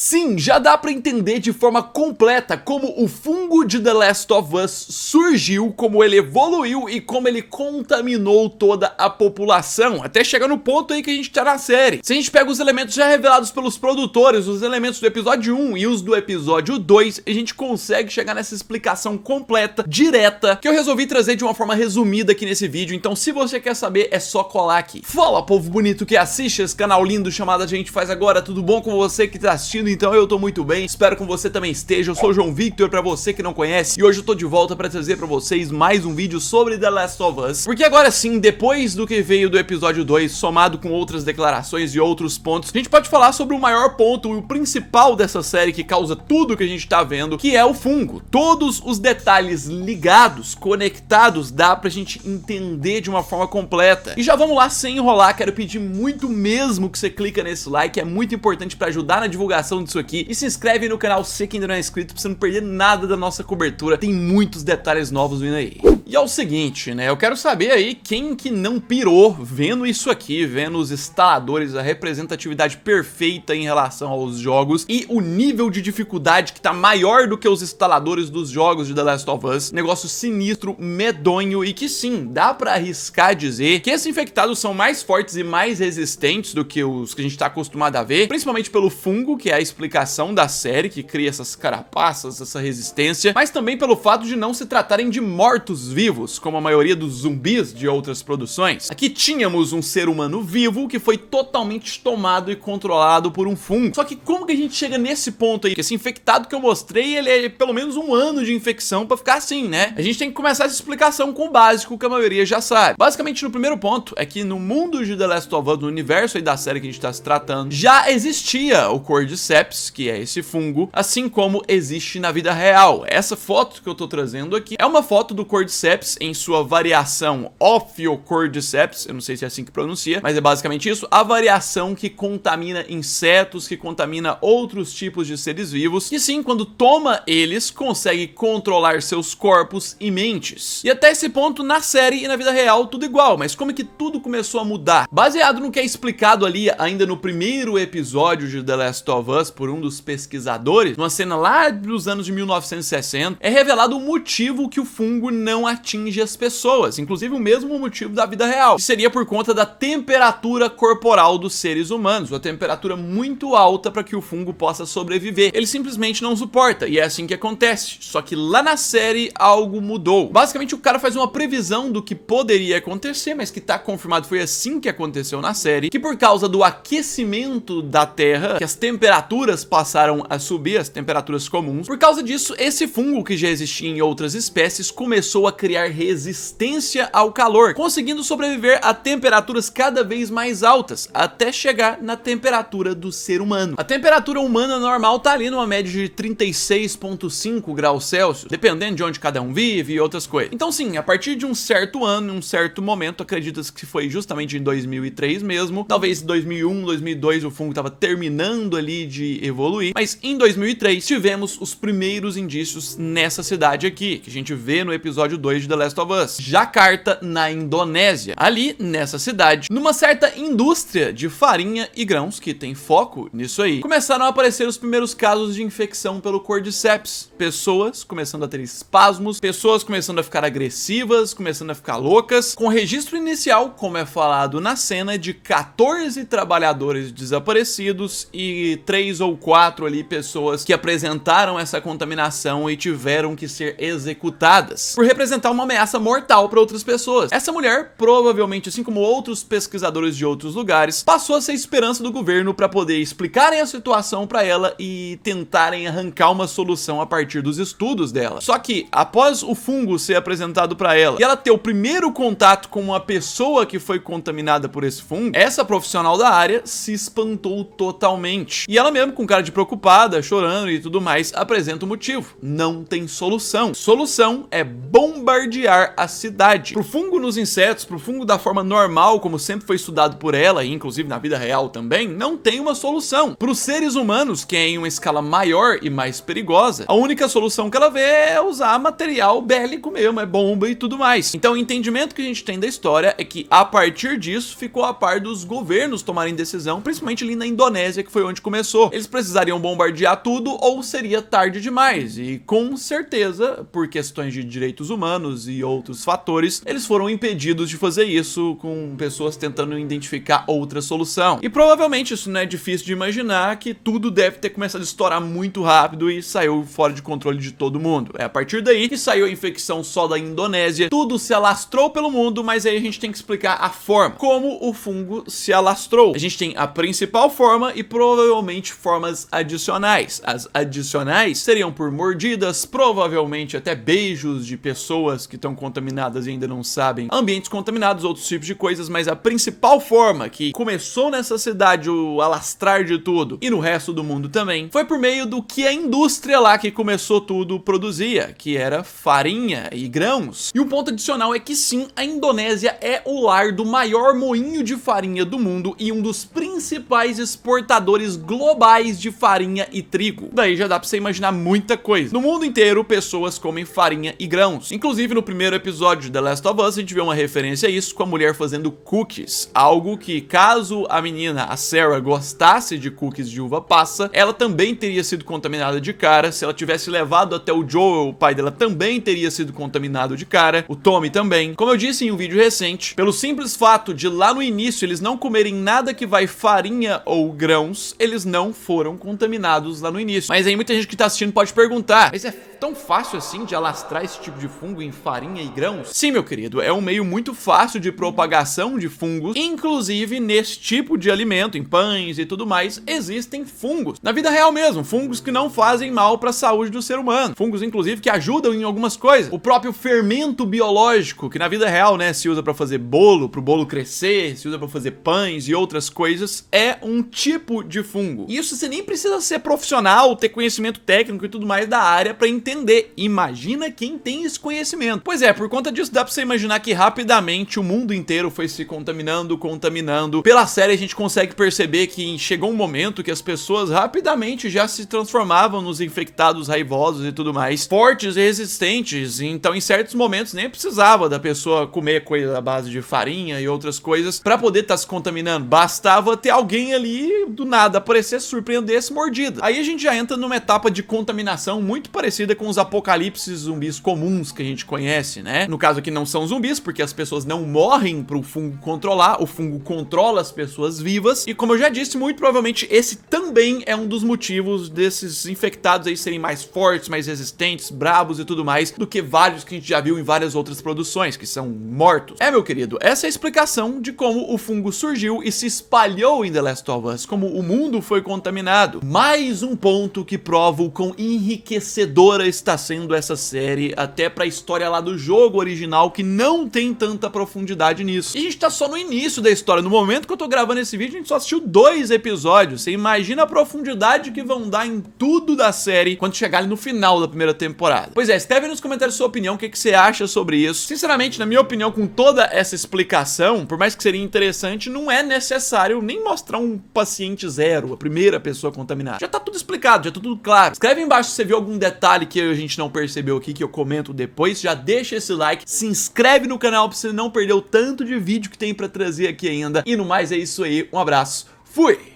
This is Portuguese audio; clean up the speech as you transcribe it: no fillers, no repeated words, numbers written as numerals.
Sim, já dá pra entender de forma completa como o fungo de The Last of Us surgiu, como ele evoluiu e como ele contaminou toda a população, até chegar no ponto aí que a gente tá na série. Se a gente pega os elementos já revelados pelos produtores, os elementos do episódio 1 e os do episódio 2, a gente consegue chegar nessa explicação completa, direta, que eu resolvi trazer de uma forma resumida aqui nesse vídeo. Então se você quer saber, é só colar aqui. Fala, povo bonito que assiste esse canal lindo chamado A Gente Faz Agora, tudo bom com você que tá assistindo? Então eu tô muito bem, espero que você também esteja. Eu sou o João Victor, pra você que não conhece, e hoje eu tô de volta pra trazer pra vocês mais um vídeo sobre The Last of Us, porque agora sim, depois do que veio do episódio 2, somado com outras declarações e outros pontos, a gente pode falar sobre o maior ponto e o principal dessa série que causa tudo que a gente tá vendo, que é o fungo. Todos os detalhes ligados, conectados, dá pra gente entender de uma forma completa. E já vamos lá, sem enrolar, quero pedir muito mesmo que você clica nesse like, é muito importante pra ajudar na divulgação disso aqui, e se inscreve no canal se ainda não é inscrito, pra você não perder nada da nossa cobertura, tem muitos detalhes novos vindo aí. E é o seguinte, né, eu quero saber aí quem que não pirou vendo isso aqui, vendo os instaladores, a representatividade perfeita em relação aos jogos e o nível de dificuldade que tá maior do que os instaladores dos jogos de The Last of Us, negócio sinistro, medonho, e que sim, dá pra arriscar dizer que esses infectados são mais fortes e mais resistentes do que os que a gente tá acostumado a ver, principalmente pelo fungo, que é a explicação da série, que cria essas carapaças, essa resistência, mas também pelo fato de não se tratarem de mortos-vivos, como a maioria dos zumbis de outras produções. Aqui tínhamos um ser humano vivo que foi totalmente tomado e controlado por um fungo. Só que como que a gente chega nesse ponto aí? Que esse infectado que eu mostrei, ele é pelo menos um ano de infecção pra ficar assim, né? A gente tem que começar essa explicação com o básico que a maioria já sabe. Basicamente, no primeiro ponto, é que no mundo de The Last of Us, no universo aí da série que a gente tá se tratando, já existia o Cordyceps, que é esse fungo, assim como existe na vida real. Essa foto que eu tô trazendo aqui é uma foto do Cordyceps em sua variação Ophiocordyceps, eu não sei se é assim que pronuncia, mas é basicamente isso, a variação que contamina insetos, que contamina outros tipos de seres vivos, e sim, quando toma eles, consegue controlar seus corpos e mentes. E até esse ponto, na série e na vida real, tudo igual, mas como é que tudo começou a mudar? Baseado no que é explicado ali ainda no primeiro episódio de The Last of Us por um dos pesquisadores, numa cena lá dos anos de 1960, é revelado o motivo que o fungo não atinge as pessoas, inclusive o mesmo motivo da vida real, que seria por conta da temperatura corporal dos seres humanos, uma temperatura muito alta para que o fungo possa sobreviver. Ele simplesmente não suporta, e é assim que acontece. Só que lá na série algo mudou. Basicamente o cara faz uma previsão do que poderia acontecer, mas que tá confirmado foi assim que aconteceu na série, que por causa do aquecimento da Terra, que as temperaturas passaram a subir, as temperaturas comuns, por causa disso, esse fungo que já existia em outras espécies começou a criar resistência ao calor, conseguindo sobreviver a temperaturas cada vez mais altas, até chegar na temperatura do ser humano. A temperatura humana normal tá ali numa média de 36,5 graus Celsius, dependendo de onde cada um vive e outras coisas. Então sim, a partir de um certo ano, um certo momento, acredita-se que foi justamente em 2003 mesmo, talvez em 2001, 2002 o fungo tava terminando ali de evoluir, mas em 2003 tivemos os primeiros indícios nessa cidade aqui, que a gente vê no episódio 2 de The Last of Us, Jakarta, na Indonésia. Ali, nessa cidade, numa certa indústria de farinha e grãos, que tem foco nisso aí, começaram a aparecer os primeiros casos de infecção pelo Cordyceps. Pessoas começando a ter espasmos, pessoas começando a ficar agressivas, começando a ficar loucas, com registro inicial, como é falado na cena, de 14 trabalhadores desaparecidos e 3 ou 4 ali pessoas que apresentaram essa contaminação e tiveram que ser executadas por representar uma ameaça mortal para outras pessoas. Essa mulher, provavelmente, assim como outros pesquisadores de outros lugares, passou a ser esperança do governo para poder explicarem a situação para ela e tentarem arrancar uma solução a partir dos estudos dela. Só que, após o fungo ser apresentado para ela e ela ter o primeiro contato com uma pessoa que foi contaminada por esse fungo, essa profissional da área se espantou totalmente. E ela mesmo, com cara de preocupada, chorando e tudo mais, apresenta o motivo. Não tem solução. Solução é bombardear bombardear a cidade. Pro fungo nos insetos, pro fungo da forma normal, como sempre foi estudado por ela, e inclusive na vida real também, não tem uma solução. Pros seres humanos, que é em uma escala maior e mais perigosa, a única solução que ela vê é usar material bélico mesmo, é bomba e tudo mais. Então o entendimento que a gente tem da história é que a partir disso ficou a par dos governos tomarem decisão, principalmente ali na Indonésia, que foi onde começou. Eles precisariam bombardear tudo ou seria tarde demais, e com certeza, por questões de direitos humanos e outros fatores, eles foram impedidos de fazer isso, com pessoas tentando identificar outra solução. E provavelmente isso não é difícil de imaginar, que tudo deve ter começado a estourar muito rápido e saiu fora de controle de todo mundo. É a partir daí que saiu a infecção só da Indonésia, tudo se alastrou pelo mundo, mas aí a gente tem que explicar a forma, como o fungo se alastrou. A gente tem a principal forma e provavelmente formas adicionais. As adicionais seriam por mordidas, provavelmente até beijos de pessoas que estão contaminadas e ainda não sabem, ambientes contaminados, outros tipos de coisas, mas a principal forma que começou nessa cidade o alastrar de tudo, e no resto do mundo também, foi por meio do que a indústria lá que começou tudo produzia, que era farinha e grãos. E um ponto adicional é que sim, a Indonésia é o lar do maior moinho de farinha do mundo e um dos principais exportadores globais de farinha e trigo. Daí já dá pra você imaginar muita coisa. No mundo inteiro, pessoas comem farinha e grãos. Inclusive, no primeiro episódio de The Last of Us, a gente vê uma referência a isso com a mulher fazendo cookies. Algo que, caso a menina, a Sarah, gostasse de cookies de uva passa, ela também teria sido contaminada de cara. Se ela tivesse levado até o Joel, o pai dela também teria sido contaminado de cara. O Tommy também. Como eu disse em um vídeo recente, pelo simples fato de lá no início eles não comerem nada que vai farinha ou grãos, eles não foram contaminados lá no início. Mas aí muita gente que tá assistindo pode perguntar, mas é tão fácil assim de alastrar esse tipo de fungo em farinha e grãos? Sim, meu querido, é um meio muito fácil de propagação de fungos. Inclusive, nesse tipo de alimento, em pães e tudo mais, existem fungos. Na vida real mesmo, fungos que não fazem mal para a saúde do ser humano. Fungos, inclusive, que ajudam em algumas coisas. O próprio fermento biológico, que na vida real, né, se usa para fazer bolo, pro bolo crescer, se usa para fazer pães e outras coisas, é um tipo de fungo. E isso você nem precisa ser profissional, ter conhecimento técnico e tudo mais da área para entender. Imagina quem tem esse conhecimento. Pois é, por conta disso dá pra você imaginar que rapidamente o mundo inteiro foi se contaminando. Pela série a gente consegue perceber que chegou um momento que as pessoas rapidamente já se transformavam nos infectados raivosos e tudo mais, fortes e resistentes. Então em certos momentos nem precisava da pessoa comer coisa à base de farinha e outras coisas pra poder estar se contaminando. Bastava ter alguém ali do nada aparecer, surpreendesse, mordida. Aí a gente já entra numa etapa de contaminação muito parecida com os apocalipses zumbis comuns que a gente conhece, né? No caso aqui não são zumbis, porque as pessoas não morrem pro fungo controlar, o fungo controla as pessoas vivas, e como eu já disse, muito provavelmente esse também é um dos motivos desses infectados aí serem mais fortes, mais resistentes, bravos e tudo mais, do que vários que a gente já viu em várias outras produções, que são mortos. É, meu querido, essa é a explicação de como o fungo surgiu e se espalhou em The Last of Us, como o mundo foi contaminado. Mais um ponto que prova o quão enriquecedora está sendo essa série, até pra história lá do jogo original, que não tem tanta profundidade nisso. E a gente tá só no início da história. No momento que eu tô gravando esse vídeo, a gente só assistiu 2 episódios. Você imagina a profundidade que vão dar em tudo da série quando chegar ali no final da primeira temporada. Pois é, escreve nos comentários sua opinião, o que você acha sobre isso. Sinceramente, na minha opinião, com toda essa explicação, por mais que seria interessante, não é necessário nem mostrar um paciente zero, a primeira pessoa contaminada. Já tá tudo explicado, já tá tudo claro. Escreve aí embaixo se você viu algum detalhe que a gente não percebeu aqui, que eu comento depois. Já deixa esse like, se inscreve no canal pra você não perder o tanto de vídeo que tem pra trazer aqui ainda. E no mais é isso aí, um abraço, fui!